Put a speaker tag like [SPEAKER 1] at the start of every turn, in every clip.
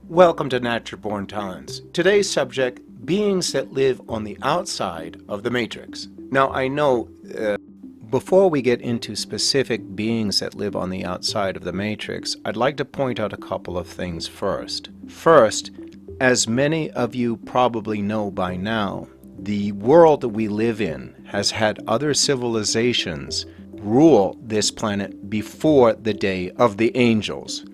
[SPEAKER 1] Welcome to Natural Born Talents. Today's subject, beings that live on the outside of the matrix. Now I know before we get into specific beings that live on the outside of the matrix, I'd like to point out a couple of things first. First, as many of you probably know by now, the world that we live in has had other civilizations rule this planet before the day of the angels.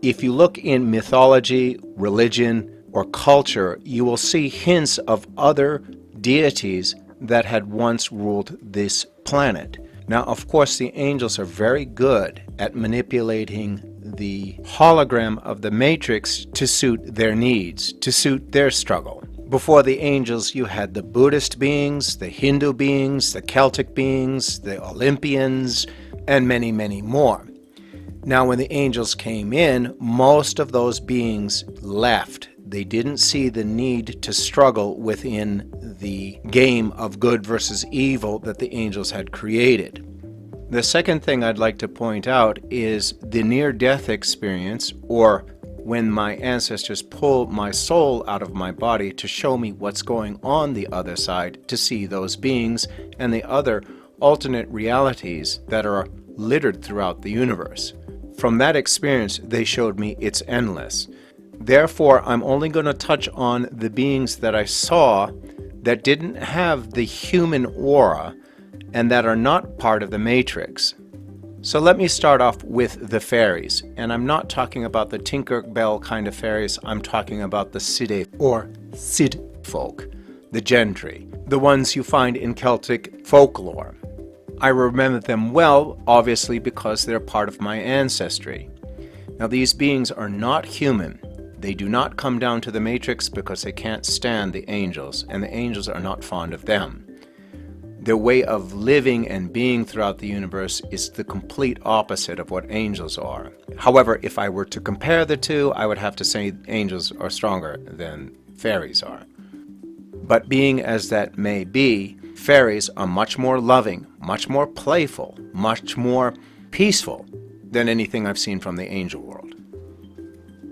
[SPEAKER 1] If you look in mythology, religion, or culture, you will see hints of other deities that had once ruled this planet. Now, of course, the angels are very good at manipulating the hologram of the matrix to suit their needs, to suit their struggle. Before the angels, you had the Buddhist beings, the Hindu beings, the Celtic beings, the Olympians, and many, many more. Now, when the angels came in, most of those beings left. They didn't see the need to struggle within the game of good versus evil that the angels had created. The second thing I'd like to point out is the near-death experience, or when my ancestors pull my soul out of my body to show me what's going on the other side, to see those beings and the other alternate realities that are littered throughout the universe. From that experience, they showed me it's endless. Therefore, I'm only going to touch on the beings that I saw that didn't have the human aura and that are not part of the matrix. So let me start off with the fairies. And I'm not talking about the Tinkerbell kind of fairies. I'm talking about the Siddhe or Sid folk, the gentry, the ones you find in Celtic folklore. I remember them well, obviously, because they're part of my ancestry. Now, these beings are not human. They do not come down to the matrix because they can't stand the angels, and the angels are not fond of them. Their way of living and being throughout the universe is the complete opposite of what angels are. However, if I were to compare the two, I would have to say angels are stronger than fairies are. But being as that may be, fairies are much more loving, much more playful, much more peaceful than anything I've seen from the angel world.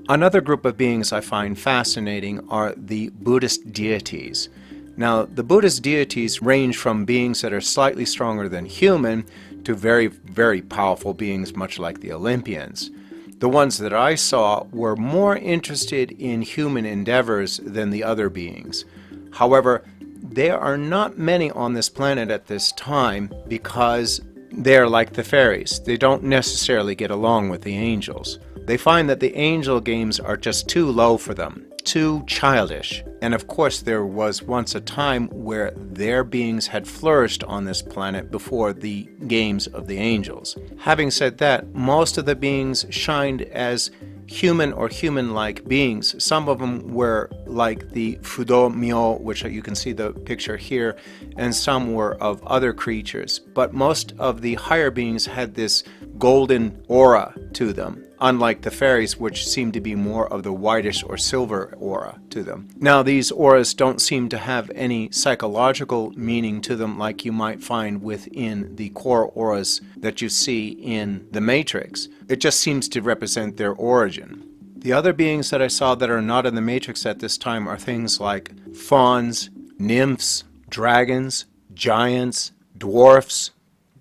[SPEAKER 1] Another group of beings I find fascinating are the Buddhist deities. Now, the Buddhist deities range from beings that are slightly stronger than human to very, very powerful beings much like the Olympians. The ones that I saw were more interested in human endeavors than the other beings. However, there are not many on this planet at this time because they're like the fairies. They don't necessarily get along with the angels. They find that the angel games are just too low for them, too childish. And of course, there was once a time where their beings had flourished on this planet before the games of the angels. Having said that, most of the beings shined as human or human-like beings. Some of them were like the Fudo Myo, which you can see the picture here, and some were of other creatures. But most of the higher beings had this golden aura to them, unlike the fairies, which seem to be more of the whitish or silver aura to them. Now, these auras don't seem to have any psychological meaning to them like you might find within the core auras that you see in the Matrix. It just seems to represent their origin. The other beings that I saw that are not in the Matrix at this time are things like fauns, nymphs, dragons, giants, dwarfs,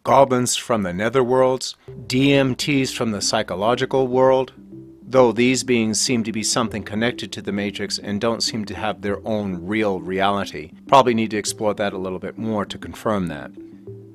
[SPEAKER 1] goblins from the netherworlds, DMTs from the psychological world, though these beings seem to be something connected to the Matrix and don't seem to have their own real reality. Probably need to explore that a little bit more to confirm that.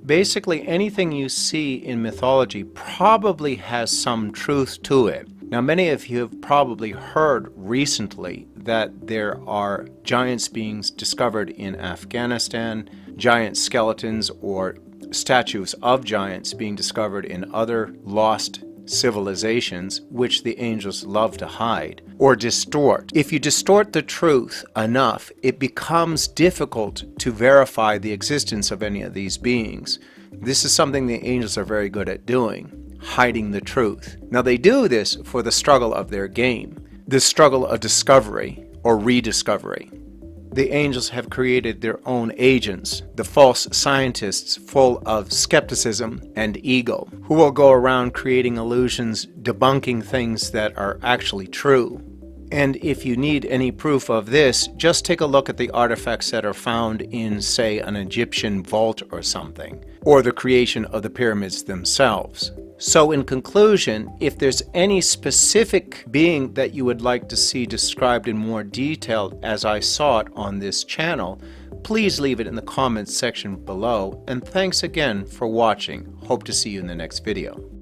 [SPEAKER 1] Basically, anything you see in mythology probably has some truth to it. Now, many of you have probably heard recently that there are giants beings discovered in Afghanistan, giant skeletons or statues of giants being discovered in other lost civilizations, which the angels love to hide or distort. If you distort the truth enough, it becomes difficult to verify the existence of any of these beings. This is something the angels are very good at doing, hiding the truth. Now, they do this for the struggle of their game, the struggle of discovery or rediscovery. The angels have created their own agents, the false scientists full of skepticism and ego, who will go around creating illusions, debunking things that are actually true. And if you need any proof of this, just take a look at the artifacts that are found in, say, an Egyptian vault or something, or the creation of the pyramids themselves. So in conclusion, if there's any specific being that you would like to see described in more detail as I saw it on this channel, please leave it in the comments section below, and thanks again for watching. Hope to see you in the next video.